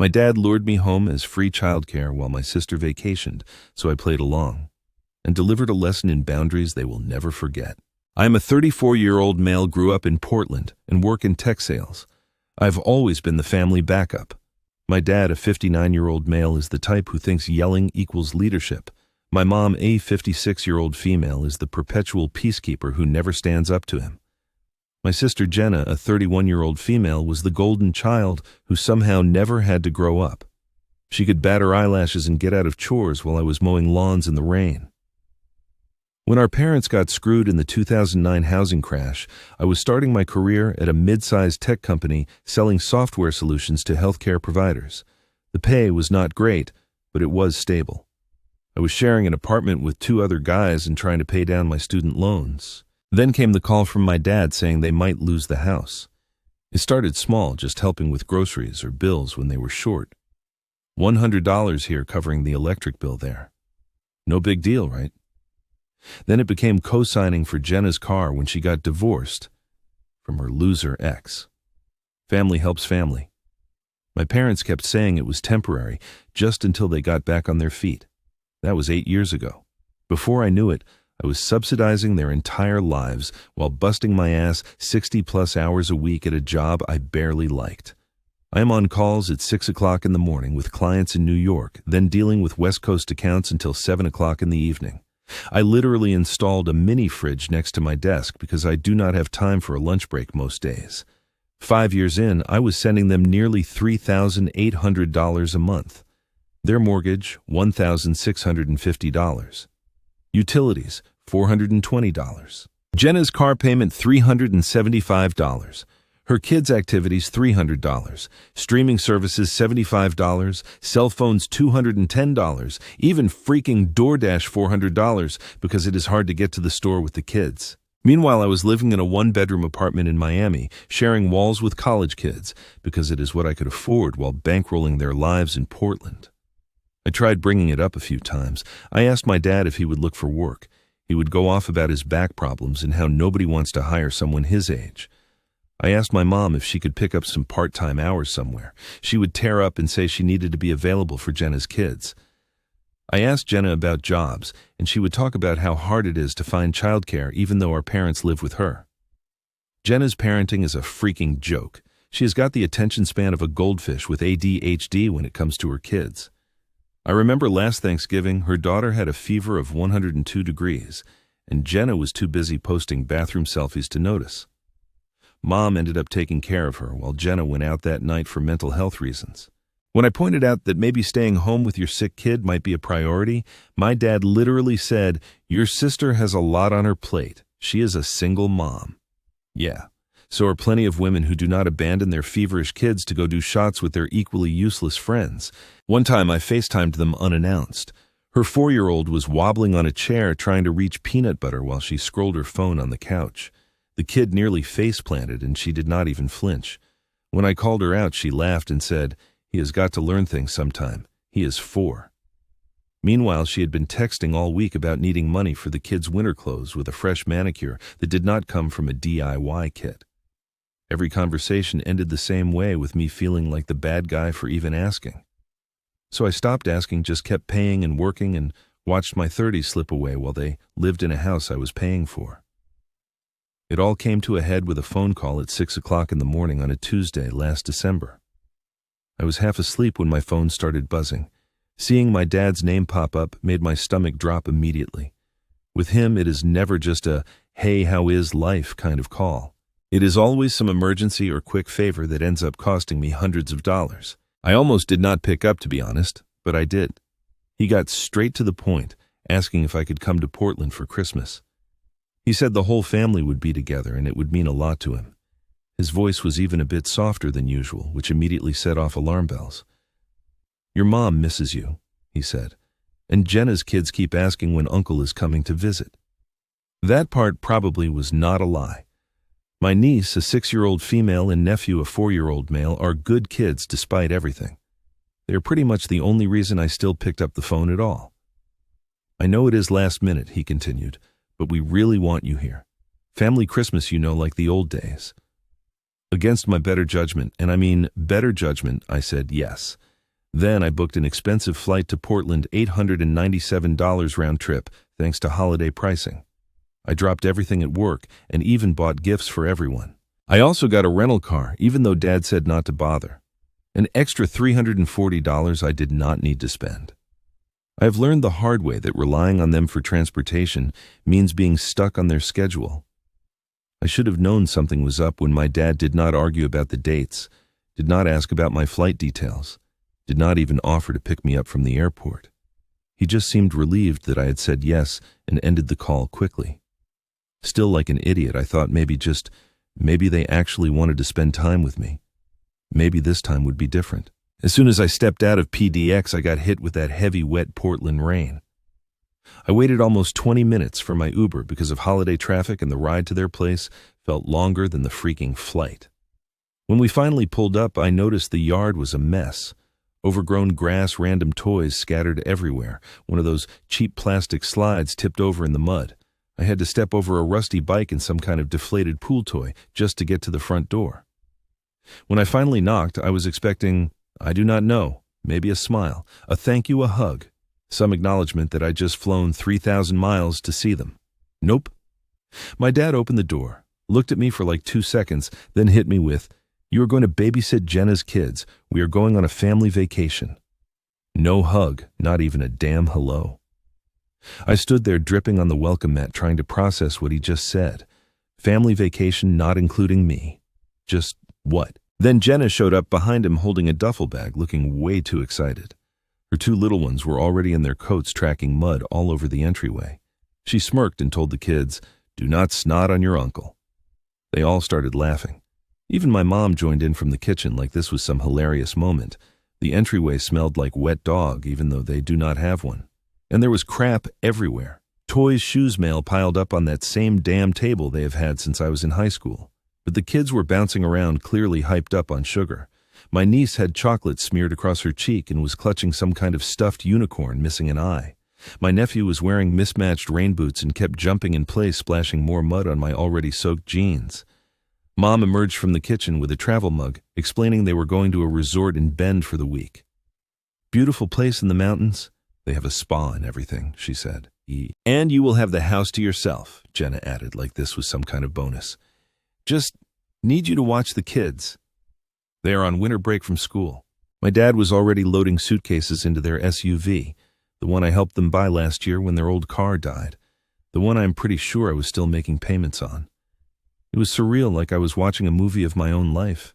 My dad lured me home as free childcare while my sister vacationed, so I played along and delivered a lesson in boundaries they will never forget. I am a 34-year-old male, grew up in Portland, and work in tech sales. I've always been the family backup. My dad, a 59-year-old male, is the type who thinks yelling equals leadership. My mom, a 56-year-old female, is the perpetual peacekeeper who never stands up to him. My sister Jenna, a 31-year-old female, was the golden child who somehow never had to grow up. She could bat her eyelashes and get out of chores while I was mowing lawns in the rain. When our parents got screwed in the 2009 housing crash, I was starting my career at a mid-sized tech company selling software solutions to healthcare providers. The pay was not great, but it was stable. I was sharing an apartment with 2 other guys and trying to pay down my student loans. Then came the call from my dad saying they might lose the house. It started small, just helping with groceries or bills when they were short. $100 here covering the electric bill there. No big deal, right? Then it became co-signing for Jenna's car when she got divorced from her loser ex. Family helps family. My parents kept saying it was temporary, just until they got back on their feet. That was 8 years ago. Before I knew it, I was subsidizing their entire lives while busting my ass 60-plus hours a week at a job I barely liked. I am on calls at 6 o'clock in the morning with clients in New York, then dealing with West Coast accounts until 7 o'clock in the evening. I literally installed a mini fridge next to my desk because I do not have time for a lunch break most days. 5 years in, I was sending them nearly $3,800 a month. Their mortgage, $1,650. Utilities, $420. Jenna's car payment, $375. Her kids' activities, $300. Streaming services, $75. Cell phones, $210. Even freaking DoorDash, $400 because it is hard to get to the store with the kids. Meanwhile, I was living in a 1-bedroom apartment in Miami, sharing walls with college kids because it is what I could afford while bankrolling their lives in Portland. I tried bringing it up a few times. I asked my dad if he would look for work. He would go off about his back problems and how nobody wants to hire someone his age. I asked my mom if she could pick up some part-time hours somewhere. She would tear up and say she needed to be available for Jenna's kids. I asked Jenna about jobs, and she would talk about how hard it is to find childcare even though our parents live with her. Jenna's parenting is a freaking joke. She has got the attention span of a goldfish with ADHD when it comes to her kids. I remember last Thanksgiving, her daughter had a fever of 102 degrees, and Jenna was too busy posting bathroom selfies to notice. Mom ended up taking care of her while Jenna went out that night for mental health reasons. When I pointed out that maybe staying home with your sick kid might be a priority, my dad literally said, "Your sister has a lot on her plate. She is a single mom." Yeah, so are plenty of women who do not abandon their feverish kids to go do shots with their equally useless friends. One time I FaceTimed them unannounced. Her 4-year-old was wobbling on a chair trying to reach peanut butter while she scrolled her phone on the couch. The kid nearly face-planted and she did not even flinch. When I called her out, she laughed and said, "He has got to learn things sometime. He is 4. Meanwhile, she had been texting all week about needing money for the kids' winter clothes with a fresh manicure that did not come from a DIY kit. Every conversation ended the same way, with me feeling like the bad guy for even asking. So I stopped asking, just kept paying and working, and watched my 30s slip away while they lived in a house I was paying for. It all came to a head with a phone call at 6 o'clock in the morning on a Tuesday last December. I was half asleep when my phone started buzzing. Seeing my dad's name pop up made my stomach drop immediately. With him, it is never just a, "Hey, how is life?" kind of call. It is always some emergency or quick favor that ends up costing me hundreds of dollars. I almost did not pick up, to be honest, but I did. He got straight to the point, asking if I could come to Portland for Christmas. He said the whole family would be together and it would mean a lot to him. His voice was even a bit softer than usual, which immediately set off alarm bells. "Your mom misses you," he said, "and Jenna's kids keep asking when Uncle is coming to visit." That part probably was not a lie. My niece, a 6-year-old female, and nephew, a 4-year-old male, are good kids despite everything. They are pretty much the only reason I still picked up the phone at all. "I know it is last minute," he continued, "but we really want you here. Family Christmas, you know, like the old days." Against my better judgment, and I mean better judgment, I said yes. Then I booked an expensive flight to Portland, $897 round trip, thanks to holiday pricing. I dropped everything at work and even bought gifts for everyone. I also got a rental car, even though Dad said not to bother. An extra $340 I did not need to spend. I have learned the hard way that relying on them for transportation means being stuck on their schedule. I should have known something was up when my dad did not argue about the dates, did not ask about my flight details, did not even offer to pick me up from the airport. He just seemed relieved that I had said yes and ended the call quickly. Still like an idiot, I thought maybe they actually wanted to spend time with me. Maybe this time would be different. As soon as I stepped out of PDX, I got hit with that heavy, wet Portland rain. I waited almost 20 minutes for my Uber because of holiday traffic, and the ride to their place felt longer than the freaking flight. When we finally pulled up, I noticed the yard was a mess. Overgrown grass, random toys scattered everywhere. One of those cheap plastic slides tipped over in the mud. I had to step over a rusty bike and some kind of deflated pool toy just to get to the front door. When I finally knocked, I was expecting, I do not know, maybe a smile, a thank you, a hug, some acknowledgement that I'd just flown 3,000 miles to see them. Nope. My dad opened the door, looked at me for like 2 seconds, then hit me with, "You are going to babysit Jenna's kids. We are going on a family vacation." No hug, not even a damn hello. I stood there dripping on the welcome mat trying to process what he just said. Family vacation not including me. Just what? Then Jenna showed up behind him holding a duffel bag, looking way too excited. Her 2 little ones were already in their coats tracking mud all over the entryway. She smirked and told the kids, "Do not snot on your uncle." They all started laughing. Even my mom joined in from the kitchen like this was some hilarious moment. The entryway smelled like wet dog, even though they do not have one. And there was crap everywhere. Toys, shoes, mail piled up on that same damn table they have had since I was in high school. But the kids were bouncing around, clearly hyped up on sugar. My niece had chocolate smeared across her cheek and was clutching some kind of stuffed unicorn missing an eye. My nephew was wearing mismatched rain boots and kept jumping in place, splashing more mud on my already soaked jeans. Mom emerged from the kitchen with a travel mug, explaining they were going to a resort in Bend for the week. "Beautiful place in the mountains. They have a spa and everything," she said. "And you will have the house to yourself," Jenna added like this was some kind of bonus. "Just need you to watch the kids. They are on winter break from school." My dad was already loading suitcases into their SUV, the one I helped them buy last year when their old car died, the one I'm pretty sure I was still making payments on. It was surreal, like I was watching a movie of my own life.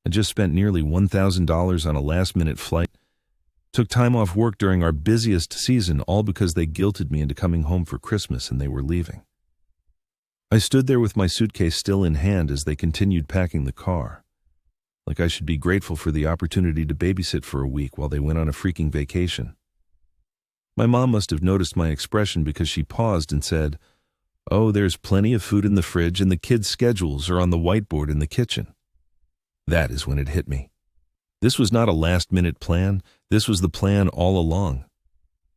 I just spent nearly $1,000 on a last-minute flight. Took time off work during our busiest season, all because they guilted me into coming home for Christmas and they were leaving. I stood there with my suitcase still in hand as they continued packing the car. Like I should be grateful for the opportunity to babysit for a week while they went on a freaking vacation. My mom must have noticed my expression because she paused and said, "Oh, there's plenty of food in the fridge and the kids' schedules are on the whiteboard in the kitchen." That is when it hit me. This was not a last-minute plan. This was the plan all along.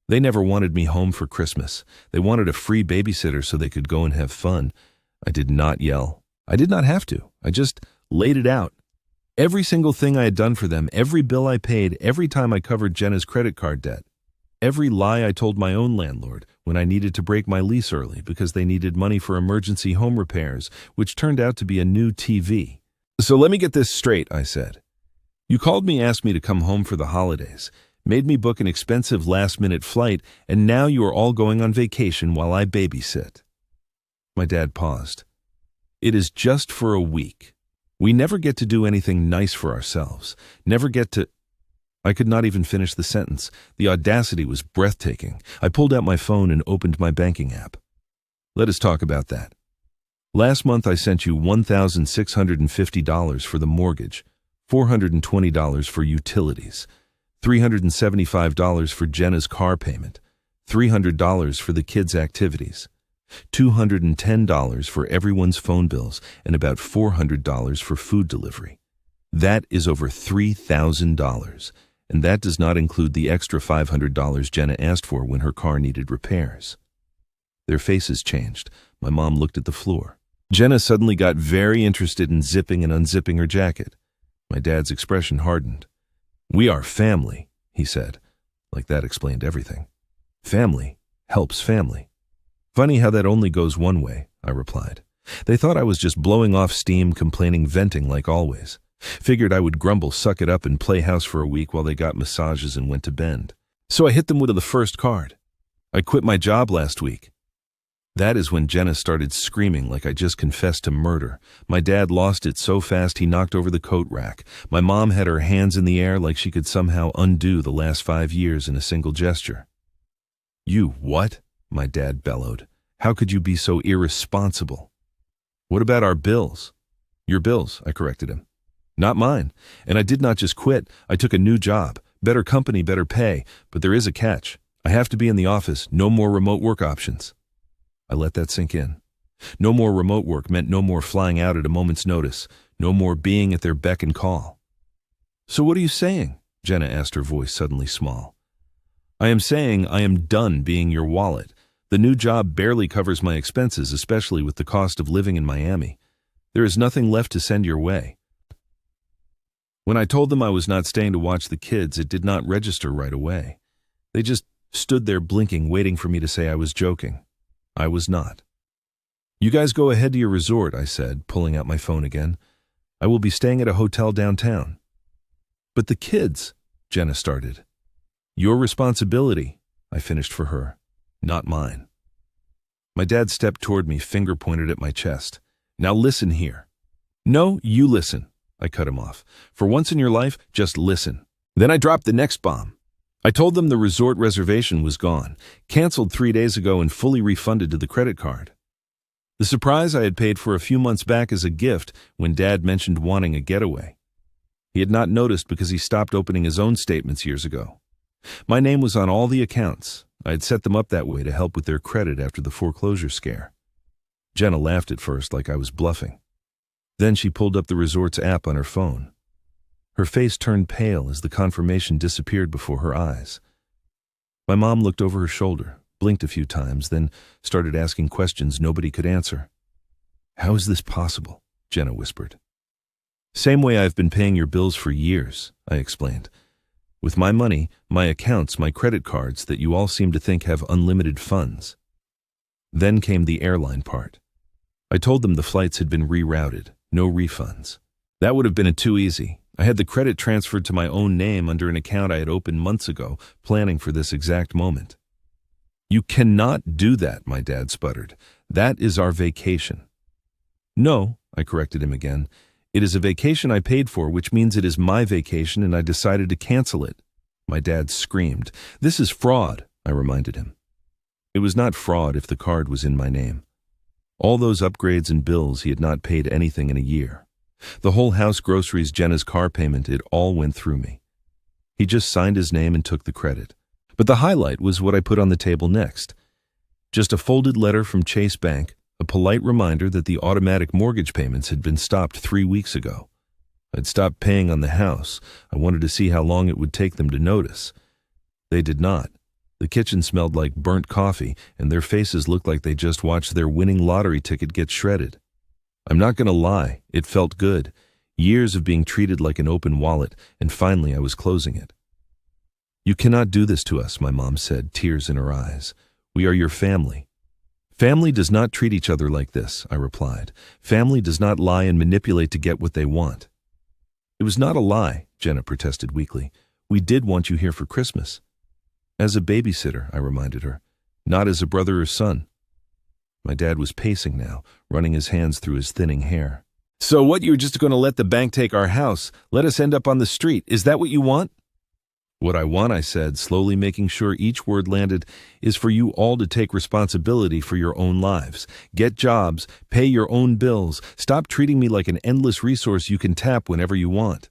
They never wanted me home for Christmas. They wanted a free babysitter so they could go and have fun. I did not yell. I did not have to. I just laid it out. Every single thing I had done for them, every bill I paid, every time I covered Jenna's credit card debt, every lie I told my own landlord when I needed to break my lease early because they needed money for emergency home repairs, which turned out to be a new TV. "So let me get this straight," I said. "You called me, asked me to come home for the holidays, made me book an expensive last-minute flight, and now you are all going on vacation while I babysit." My dad paused. "It is just for a week. We never get to do anything nice for ourselves. Never get to—" I could not even finish the sentence. The audacity was breathtaking. I pulled out my phone and opened my banking app. "Let us talk about that. Last month I sent you $1,650 for the mortgage, $420 for utilities, $375 for Jenna's car payment, $300 for the kids' activities, $210 for everyone's phone bills, and about $400 for food delivery. That is over $3,000, and that does not include the extra $500 Jenna asked for when her car needed repairs." Their faces changed. My mom looked at the floor. Jenna suddenly got very interested in zipping and unzipping her jacket. My dad's expression hardened. "We are family. he said. Like that explained everything. Family helps family. Funny how that only goes one way, I replied. They thought I was just blowing off steam, complaining, venting like always. Figured I would grumble, suck it up, and play house for a week while they got massages and went to bend. So I hit them with the first card. I quit my job last week. That is when Jenna started screaming like I just confessed to murder. My dad lost it so fast he knocked over the coat rack. My mom had her hands in the air like she could somehow undo the last 5 years in a single gesture. You what? My dad bellowed. How could you be so irresponsible? What about our bills? Your bills, I corrected him. Not mine. And I did not just quit. I took a new job. Better company, better pay. But there is a catch. I have to be in the office. No more remote work options. I let that sink in. No more remote work meant no more flying out at a moment's notice. No more being at their beck and call. So what are you saying? Jenna asked, her voice suddenly small. I am saying I am done being your wallet. The new job barely covers my expenses, especially with the cost of living in Miami. There is nothing left to send your way. When I told them I was not staying to watch the kids, it did not register right away. They just stood there blinking, waiting for me to say I was joking. I was not. You guys go ahead to your resort, I said, pulling out my phone again. I will be staying at a hotel downtown. But the kids, Jenna started. Your responsibility, I finished for her, not mine. My dad stepped toward me, finger pointed at my chest. Now listen here. No, you listen, I cut him off. For once in your life, just listen. Then I dropped the next bomb. I told them the resort reservation was gone, canceled 3 days ago and fully refunded to the credit card. The surprise I had paid for a few months back as a gift when Dad mentioned wanting a getaway. He had not noticed because he stopped opening his own statements years ago. My name was on all the accounts. I had set them up that way to help with their credit after the foreclosure scare. Jenna laughed at first like I was bluffing. Then she pulled up the resort's app on her phone. Her face turned pale as the confirmation disappeared before her eyes. My mom looked over her shoulder, blinked a few times, then started asking questions nobody could answer. How is this possible? Jenna whispered. Same way I've been paying your bills for years, I explained. With my money, my accounts, my credit cards that you all seem to think have unlimited funds. Then came the airline part. I told them the flights had been rerouted, no refunds. That would have been too easy. I had the credit transferred to my own name under an account I had opened months ago, planning for this exact moment. You cannot do that, my dad sputtered. That is our vacation. No, I corrected him again. It is a vacation I paid for, which means it is my vacation and I decided to cancel it. My dad screamed. This is fraud, I reminded him. It was not fraud if the card was in my name. All those upgrades and bills, he had not paid anything in a year. The whole house, groceries, Jenna's car payment, it all went through me. He just signed his name and took the credit. But the highlight was what I put on the table next. Just a folded letter from Chase Bank, a polite reminder that the automatic mortgage payments had been stopped 3 weeks ago. I'd stopped paying on the house. I wanted to see how long it would take them to notice. They did not. The kitchen smelled like burnt coffee, and their faces looked like they just watched their winning lottery ticket get shredded. I'm not going to lie, it felt good. Years of being treated like an open wallet, and finally I was closing it. You cannot do this to us, my mom said, tears in her eyes. We are your family. Family does not treat each other like this, I replied. Family does not lie and manipulate to get what they want. It was not a lie, Jenna protested weakly. We did want you here for Christmas. As a babysitter, I reminded her, not as a brother or son. My dad was pacing now, running his hands through his thinning hair. So what, you're just going to let the bank take our house, let us end up on the street, is that what you want? What I want, I said, slowly making sure each word landed, is for you all to take responsibility for your own lives. Get jobs, pay your own bills, stop treating me like an endless resource you can tap whenever you want.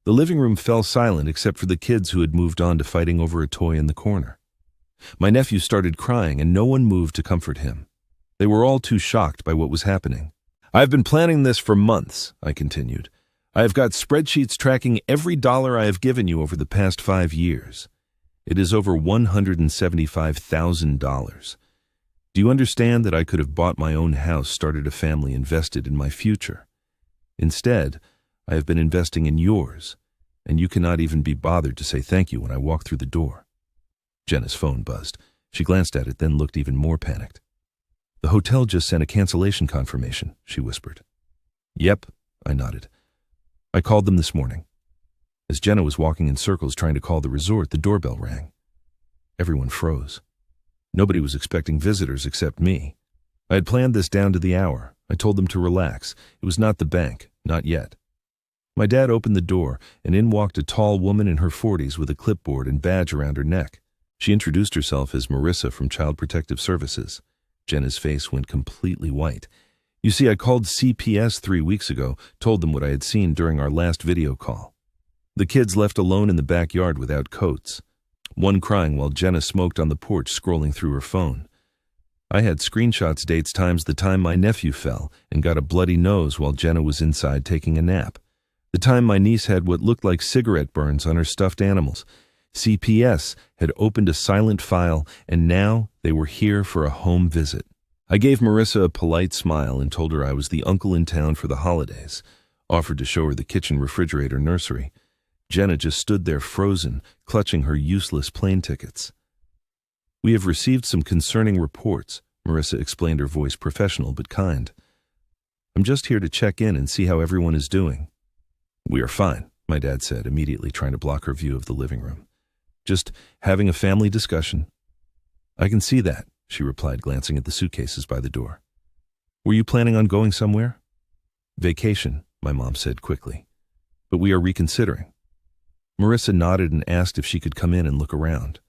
The living room fell silent except for the kids who had moved on to fighting over a toy in the corner. My nephew started crying and no one moved to comfort him. They were all too shocked by what was happening. I've been planning this for months, I continued. I have got spreadsheets tracking every dollar I have given you over the past 5 years. It is over $175,000. Do you understand that I could have bought my own house, started a family, invested in my future? Instead, I have been investing in yours, and you cannot even be bothered to say thank you when I walk through the door." Jenna's phone buzzed. She glanced at it, then looked even more panicked. "The hotel just sent a cancellation confirmation," she whispered. "Yep," I nodded. "I called them this morning." As Jenna was walking in circles trying to call the resort, the doorbell rang. Everyone froze. Nobody was expecting visitors except me. I had planned this down to the hour. I told them to relax. It was not the bank, not yet. My dad opened the door, and in walked a tall woman in her 40s with a clipboard and badge around her neck. She introduced herself as Marissa from Child Protective Services. Jenna's face went completely white. "You see, I called CPS 3 weeks ago, told them what I had seen during our last video call. The kids left alone in the backyard without coats. One crying while Jenna smoked on the porch scrolling through her phone. I had screenshots, dates, times the time my nephew fell and got a bloody nose while Jenna was inside taking a nap. The time my niece had what looked like cigarette burns on her stuffed animals. CPS had opened a silent file, and now they were here for a home visit." I gave Marissa a polite smile and told her I was the uncle in town for the holidays, offered to show her the kitchen refrigerator nursery. Jenna just stood there frozen, clutching her useless plane tickets. "We have received some concerning reports," Marissa explained, her voice professional but kind. "I'm just here to check in and see how everyone is doing." "We are fine," my dad said, immediately trying to block her view of the living room. "Just having a family discussion." "I can see that," she replied, glancing at the suitcases by the door. "Were you planning on going somewhere?" "Vacation," my mom said quickly. "But we are reconsidering." Marissa nodded and asked if she could come in and look around.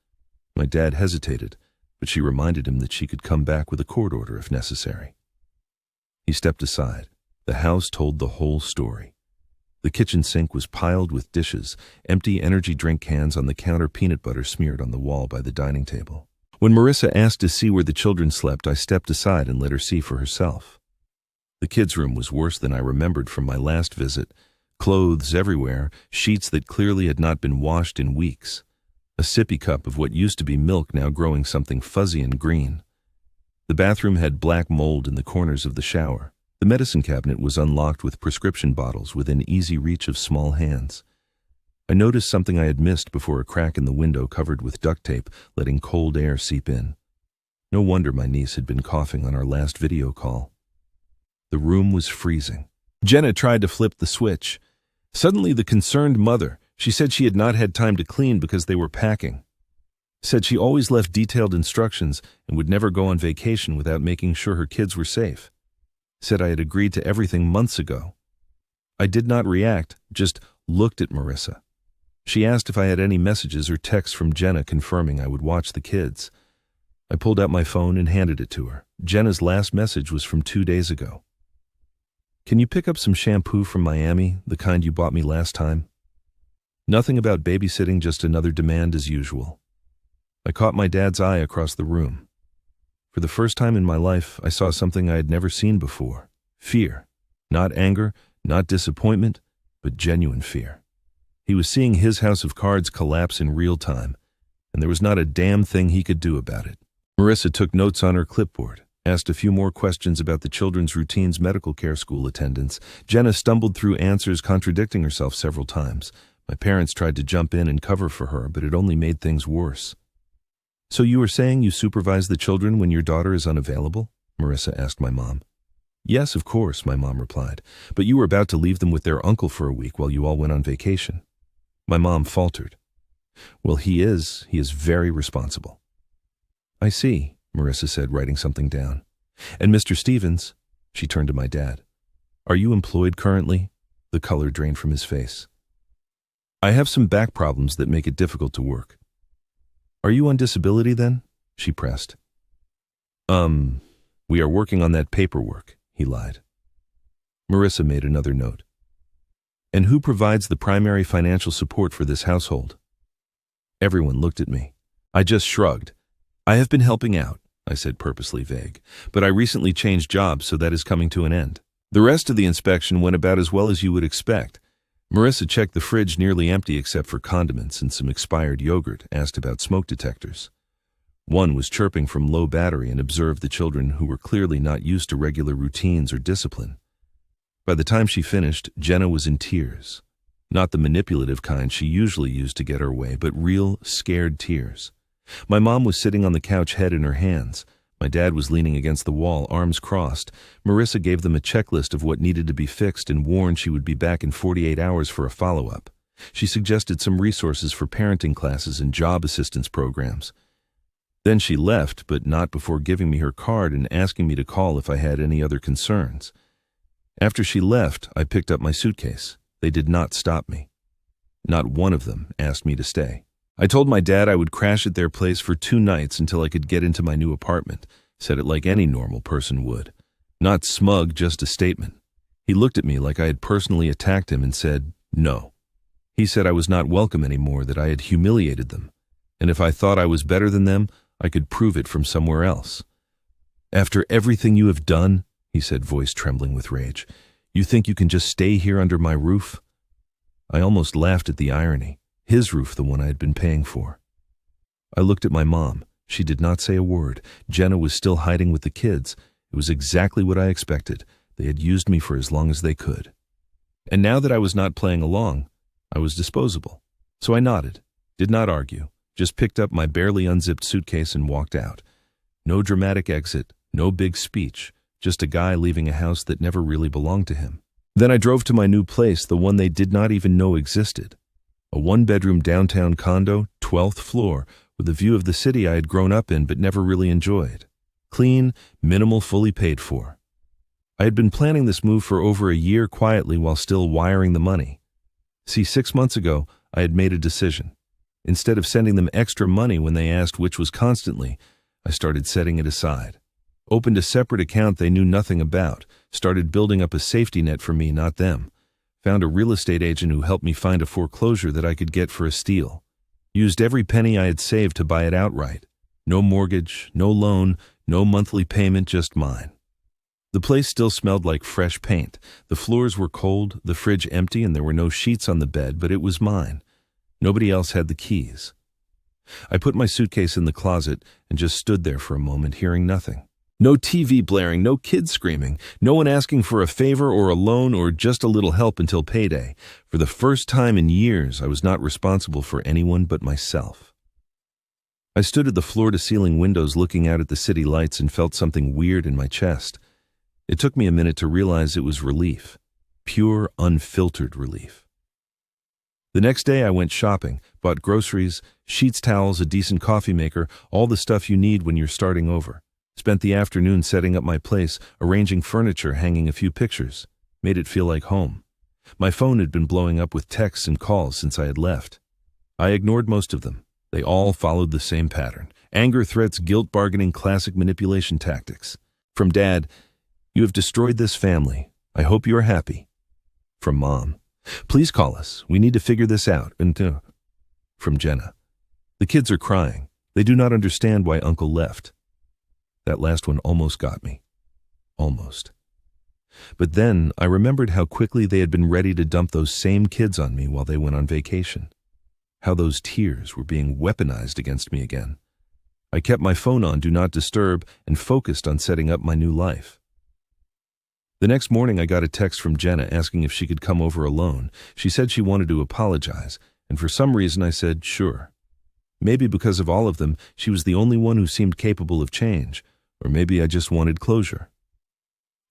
My dad hesitated, but she reminded him that she could come back with a court order if necessary. He stepped aside. The house told the whole story. The kitchen sink was piled with dishes, empty energy drink cans on the counter, peanut butter smeared on the wall by the dining table. When Marissa asked to see where the children slept, I stepped aside and let her see for herself. The kids' room was worse than I remembered from my last visit. Clothes everywhere, sheets that clearly had not been washed in weeks. A sippy cup of what used to be milk now growing something fuzzy and green. The bathroom had black mold in the corners of the shower. The medicine cabinet was unlocked with prescription bottles within easy reach of small hands. I noticed something I had missed before: a crack in the window covered with duct tape, letting cold air seep in. No wonder my niece had been coughing on our last video call. The room was freezing. Jenna tried to flip the switch. Suddenly, the concerned mother, she said she had not had time to clean because they were packing. Said she always left detailed instructions and would never go on vacation without making sure her kids were safe. Said I had agreed to everything months ago. I did not react, just looked at Marissa. She asked if I had any messages or texts from Jenna confirming I would watch the kids. I pulled out my phone and handed it to her. Jenna's last message was from 2 days ago. "Can you pick up some shampoo from Miami, the kind you bought me last time?" Nothing about babysitting, just another demand as usual. I caught my dad's eye across the room. For the first time in my life, I saw something I had never seen before. Fear. Not anger, not disappointment, but genuine fear. He was seeing his house of cards collapse in real time, and there was not a damn thing he could do about it. Marissa took notes on her clipboard, asked a few more questions about the children's routines, medical care, school attendance. Jenna stumbled through answers, contradicting herself several times. My parents tried to jump in and cover for her, but it only made things worse. "So you were saying you supervise the children when your daughter is unavailable?" Marissa asked my mom. "Yes, of course," my mom replied. "But you were about to leave them with their uncle for a week while you all went on vacation." My mom faltered. "Well, he is very responsible." "I see," Marissa said, writing something down. "And Mr. Stevens," she turned to my dad, "are you employed currently?" The color drained from his face. "I have some back problems that make it difficult to work." "Are you on disability then?" she pressed. We are working on that paperwork," he lied. Marissa made another note. "And who provides the primary financial support for this household?" Everyone looked at me. I just shrugged. "I have been helping out," I said, purposely vague, "but I recently changed jobs, so that is coming to an end." The rest of the inspection went about as well as you would expect. Marissa checked the fridge, nearly empty except for condiments and some expired yogurt, asked about smoke detectors. One was chirping from low battery, and observed the children, who were clearly not used to regular routines or discipline. By the time she finished, Jenna was in tears. Not the manipulative kind she usually used to get her way, but real, scared tears. My mom was sitting on the couch, head in her hands. My dad was leaning against the wall, arms crossed. Marissa gave them a checklist of what needed to be fixed and warned she would be back in 48 hours for a follow-up. She suggested some resources for parenting classes and job assistance programs. Then she left, but not before giving me her card and asking me to call if I had any other concerns. After she left, I picked up my suitcase. They did not stop me. Not one of them asked me to stay. I told my dad I would crash at their place for 2 nights until I could get into my new apartment. Said it like any normal person would. Not smug, just a statement. He looked at me like I had personally attacked him and said, no. He said I was not welcome anymore, that I had humiliated them. And if I thought I was better than them, I could prove it from somewhere else. After everything you have done, he said, voice trembling with rage, you think you can just stay here under my roof? I almost laughed at the irony. His roof, the one I had been paying for. I looked at my mom. She did not say a word. Jenna was still hiding with the kids. It was exactly what I expected. They had used me for as long as they could. And now that I was not playing along, I was disposable. So I nodded, did not argue, just picked up my barely unzipped suitcase and walked out. No dramatic exit, no big speech, just a guy leaving a house that never really belonged to him. Then I drove to my new place, the one they did not even know existed. A 1-bedroom downtown condo, 12th floor, with a view of the city I had grown up in but never really enjoyed. Clean, minimal, fully paid for. I had been planning this move for over a year quietly while still wiring the money. See, 6 months ago, I had made a decision. Instead of sending them extra money when they asked, which was constantly, I started setting it aside. Opened a separate account they knew nothing about, started building up a safety net for me, not them. Found a real estate agent who helped me find a foreclosure that I could get for a steal. Used every penny I had saved to buy it outright. No mortgage, no loan, no monthly payment, just mine. The place still smelled like fresh paint. The floors were cold, the fridge empty, and there were no sheets on the bed, but it was mine. Nobody else had the keys. I put my suitcase in the closet and just stood there for a moment, hearing nothing. No TV blaring, no kids screaming, no one asking for a favor or a loan or just a little help until payday. For the first time in years, I was not responsible for anyone but myself. I stood at the floor-to-ceiling windows looking out at the city lights and felt something weird in my chest. It took me a minute to realize it was relief. Pure, unfiltered relief. The next day I went shopping, bought groceries, sheets, towels, a decent coffee maker, all the stuff you need when you're starting over. Spent the afternoon setting up my place, arranging furniture, hanging a few pictures. Made it feel like home. My phone had been blowing up with texts and calls since I had left. I ignored most of them. They all followed the same pattern. Anger, threats, guilt, bargaining, classic manipulation tactics. From Dad, you have destroyed this family. I hope you are happy. From Mom, please call us. We need to figure this out. And from Jenna, the kids are crying. They do not understand why Uncle left. That last one almost got me. Almost. But then I remembered how quickly they had been ready to dump those same kids on me while they went on vacation. How those tears were being weaponized against me again. I kept my phone on Do Not Disturb and focused on setting up my new life. The next morning I got a text from Jenna asking if she could come over alone. She said she wanted to apologize, and for some reason I said sure. Maybe because of all of them, she was the only one who seemed capable of change. Or maybe I just wanted closure.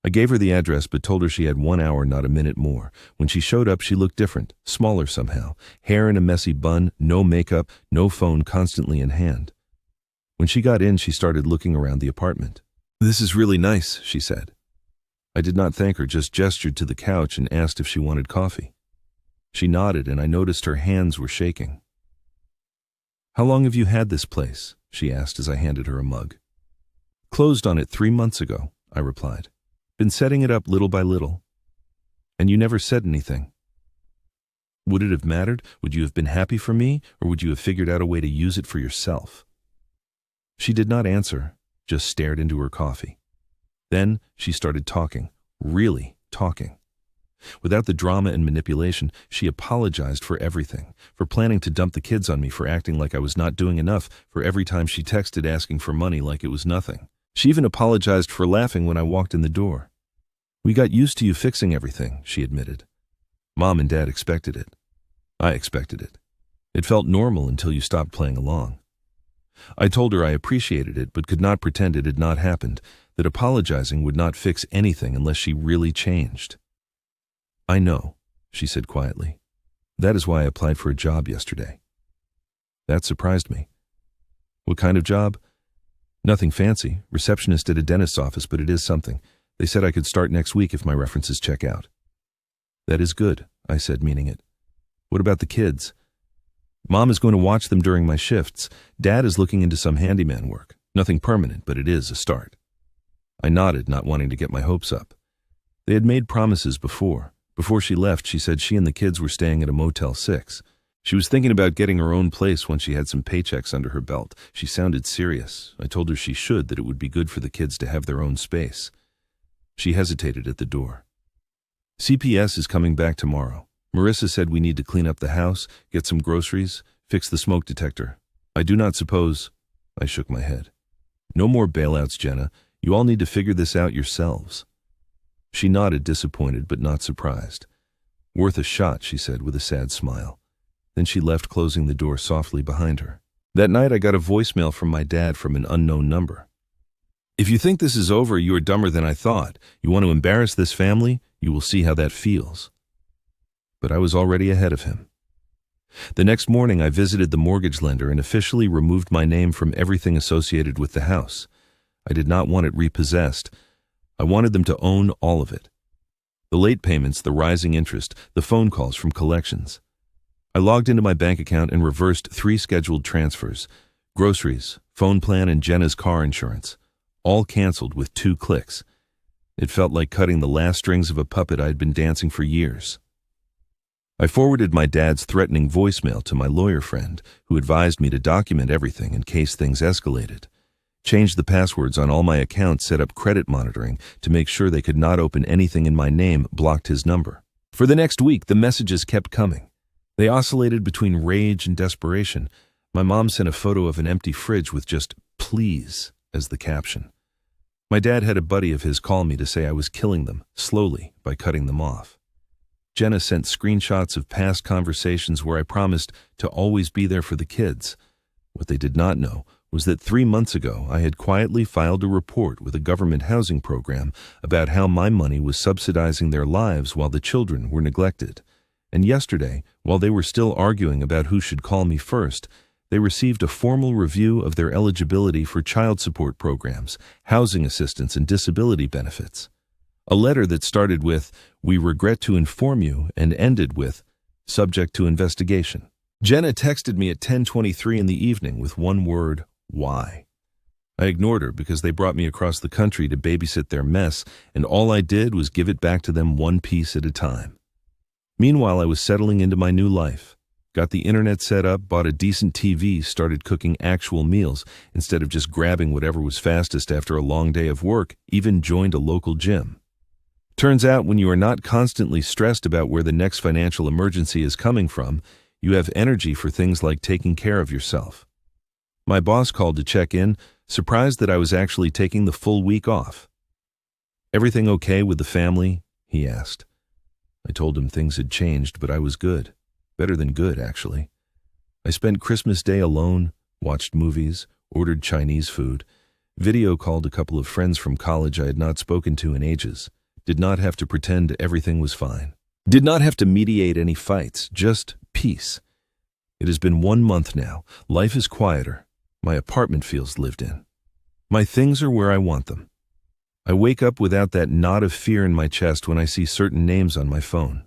I gave her the address but told her she had 1 hour, not a minute more. When she showed up, she looked different, smaller somehow. Hair in a messy bun, no makeup, no phone constantly in hand. When she got in, she started looking around the apartment. "This is really nice," she said. I did not thank her, just gestured to the couch and asked if she wanted coffee. She nodded and I noticed her hands were shaking. "How long have you had this place?" she asked as I handed her a mug. "Closed on it 3 months ago," I replied. "Been setting it up little by little." "And you never said anything." "Would it have mattered? Would you have been happy for me, or would you have figured out a way to use it for yourself?" She did not answer, just stared into her coffee. Then she started talking, really talking. Without the drama and manipulation, she apologized for everything, for planning to dump the kids on me, for acting like I was not doing enough, for every time she texted asking for money like it was nothing. She even apologized for laughing when I walked in the door. "We got used to you fixing everything," she admitted. "Mom and Dad expected it. I expected it. It felt normal until you stopped playing along. I told her I appreciated it but could not pretend it had not happened, that apologizing would not fix anything unless she really changed. I know, she said quietly. That is why I applied for a job yesterday. That surprised me. What kind of job? Nothing fancy, receptionist at a dentist's office, but it is something. They said I could start next week if my references check out. That is good, I said, meaning it. What about the kids? Mom is going to watch them during my shifts. Dad is looking into some handyman work. Nothing permanent, but it is a start. I nodded, not wanting to get my hopes up. They had made promises before. Before she left, she said she and the kids were staying at a Motel 6. She was thinking about getting her own place once she had some paychecks under her belt. She sounded serious. I told her she should, that it would be good for the kids to have their own space. She hesitated at the door. CPS is coming back tomorrow. Marissa said we need to clean up the house, get some groceries, fix the smoke detector. I do not suppose... I shook my head. No more bailouts, Jenna. You all need to figure this out yourselves. She nodded, disappointed but not surprised. Worth a shot, she said with a sad smile. Then she left, closing the door softly behind her. That night I got a voicemail from my dad from an unknown number. If you think this is over, you are dumber than I thought. You want to embarrass this family? You will see how that feels. But I was already ahead of him. The next morning I visited the mortgage lender and officially removed my name from everything associated with the house. I did not want it repossessed. I wanted them to own all of it. The late payments, the rising interest, the phone calls from collections. I logged into my bank account and reversed 3 scheduled transfers: groceries, phone plan, and Jenna's car insurance. All canceled with 2 clicks. It felt like cutting the last strings of a puppet I had been dancing for years. I forwarded my dad's threatening voicemail to my lawyer friend, who advised me to document everything in case things escalated. Changed the passwords on all my accounts, set up credit monitoring to make sure they could not open anything in my name, blocked his number. For the next week, the messages kept coming. They oscillated between rage and desperation. My mom sent a photo of an empty fridge with just "please" as the caption. My dad had a buddy of his call me to say I was killing them, slowly, by cutting them off. Jenna sent screenshots of past conversations where I promised to always be there for the kids. What they did not know was that 3 months ago I had quietly filed a report with a government housing program about how my money was subsidizing their lives while the children were neglected. And yesterday, while they were still arguing about who should call me first, they received a formal review of their eligibility for child support programs, housing assistance, and disability benefits. A letter that started with, "We regret to inform you," and ended with, "Subject to investigation." Jenna texted me at 10:23 in the evening with one word, "Why?" I ignored her because they brought me across the country to babysit their mess, and all I did was give it back to them one piece at a time. Meanwhile, I was settling into my new life. Got the internet set up, bought a decent TV, started cooking actual meals instead of just grabbing whatever was fastest after a long day of work, even joined a local gym. Turns out when you are not constantly stressed about where the next financial emergency is coming from, you have energy for things like taking care of yourself. My boss called to check in, surprised that I was actually taking the full week off. "Everything okay with the family?" he asked. I told him things had changed, but I was good. Better than good, actually. I spent Christmas Day alone, watched movies, ordered Chinese food, video called a couple of friends from college I had not spoken to in ages. Did not have to pretend everything was fine. Did not have to mediate any fights, just peace. It has been 1 month now. Life is quieter. My apartment feels lived in. My things are where I want them. I wake up without that knot of fear in my chest when I see certain names on my phone.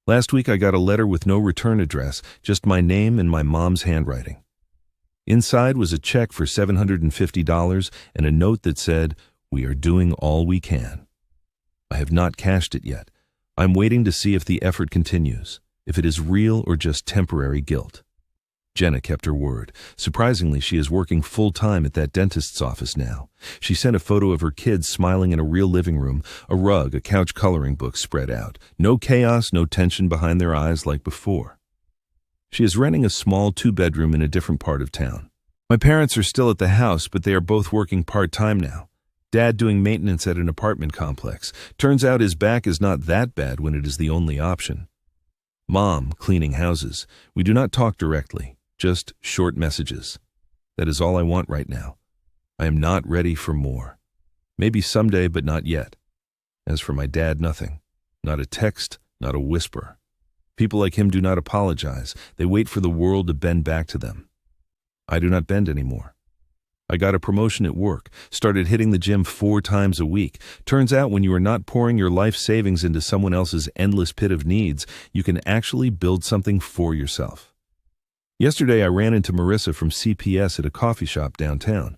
Last week I got a letter with no return address, just my name and my mom's handwriting. Inside was a check for $750 and a note that said, "We are doing all we can." I have not cashed it yet. I'm waiting to see if the effort continues, if it is real or just temporary guilt. Jenna kept her word. Surprisingly, she is working full-time at that dentist's office now. She sent a photo of her kids smiling in a real living room, a rug, a couch coloring book spread out. No chaos, no tension behind their eyes like before. She is renting a small 2-bedroom in a different part of town. My parents are still at the house, but they are both working part-time now. Dad doing maintenance at an apartment complex. Turns out his back is not that bad when it is the only option. Mom, cleaning houses. We do not talk directly, just short messages. That is all I want right now. I am not ready for more. Maybe someday, but not yet. As for my dad, nothing. Not a text, not a whisper. People like him do not apologize. They wait for the world to bend back to them. I do not bend anymore. I got a promotion at work, started hitting the gym 4 times a week. Turns out when you are not pouring your life savings into someone else's endless pit of needs, you can actually build something for yourself. Yesterday I ran into Marissa from CPS at a coffee shop downtown.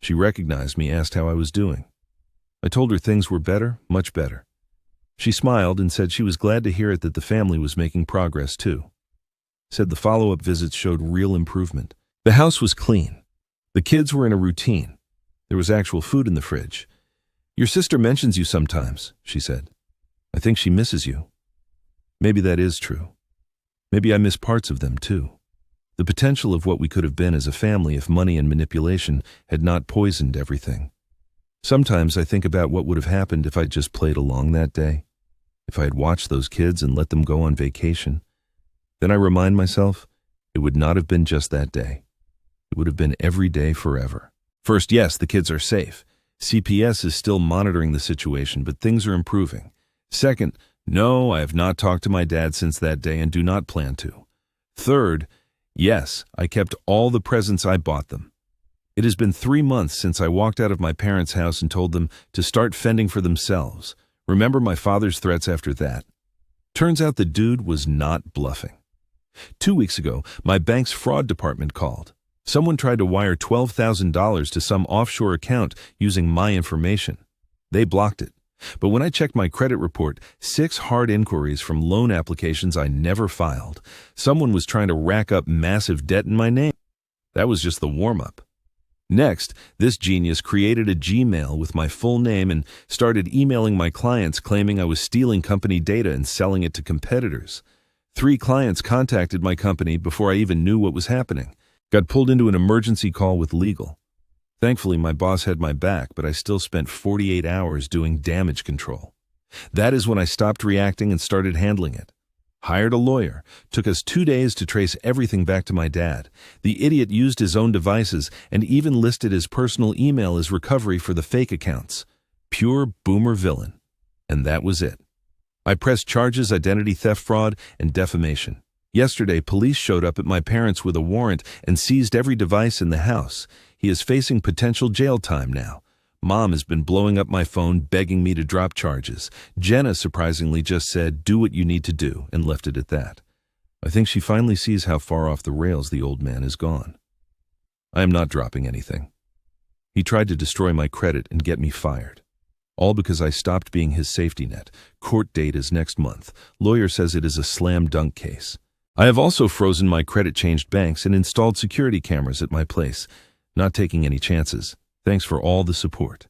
She recognized me, asked how I was doing. I told her things were better, much better. She smiled and said she was glad to hear it that the family was making progress too. Said the follow-up visits showed real improvement. The house was clean. The kids were in a routine. There was actual food in the fridge. Your sister mentions you sometimes, she said. I think she misses you. Maybe that is true. Maybe I miss parts of them too. The potential of what we could have been as a family if money and manipulation had not poisoned everything. Sometimes I think about what would have happened if I'd just played along that day, if I had watched those kids and let them go on vacation. Then I remind myself, it would not have been just that day. It would have been every day forever. First, yes, the kids are safe. CPS is still monitoring the situation, but things are improving. Second, no, I have not talked to my dad since that day and do not plan to. Third, yes, I kept all the presents I bought them. It has been 3 months since I walked out of my parents' house and told them to start fending for themselves. Remember my father's threats after that? Turns out the dude was not bluffing. 2 weeks ago, my bank's fraud department called. Someone tried to wire $12,000 to some offshore account using my information. They blocked it. But when I checked my credit report, 6 hard inquiries from loan applications I never filed. Someone was trying to rack up massive debt in my name. That was just the warm-up. Next, this genius created a Gmail with my full name and started emailing my clients claiming I was stealing company data and selling it to competitors. 3 clients contacted my company before I even knew what was happening. Got pulled into an emergency call with legal. Thankfully, my boss had my back, but I still spent 48 hours doing damage control. That is when I stopped reacting and started handling it. Hired a lawyer. Took us 2 days to trace everything back to my dad. The idiot used his own devices and even listed his personal email as recovery for the fake accounts. Pure boomer villain. And that was it. I pressed charges, identity theft, fraud, and defamation. Yesterday, police showed up at my parents' with a warrant and seized every device in the house. He is facing potential jail time now. Mom has been blowing up my phone, begging me to drop charges. Jenna surprisingly just said, do what you need to do, and left it at that. I think she finally sees how far off the rails the old man has gone. I am not dropping anything. He tried to destroy my credit and get me fired. All because I stopped being his safety net. Court date is next month. Lawyer says it is a slam dunk case. I have also frozen my credit, changed banks, and installed security cameras at my place. Not taking any chances. Thanks for all the support.